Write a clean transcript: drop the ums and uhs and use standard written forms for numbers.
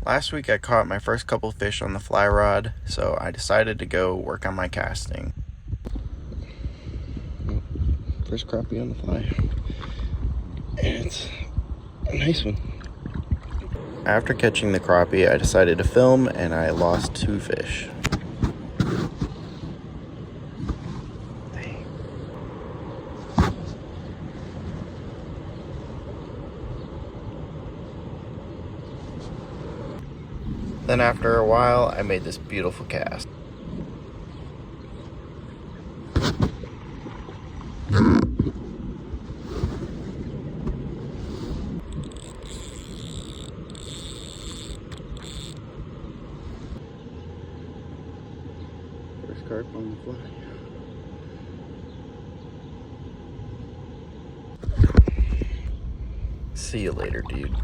Last week I caught my first couple fish on the fly rod, so I decided to go work on my casting. First crappie on the fly. And it's a nice one. After catching the crappie, I decided to film and I lost 2 fish. Then after a while, I made this beautiful cast. First carp on the fly. See you later, dude.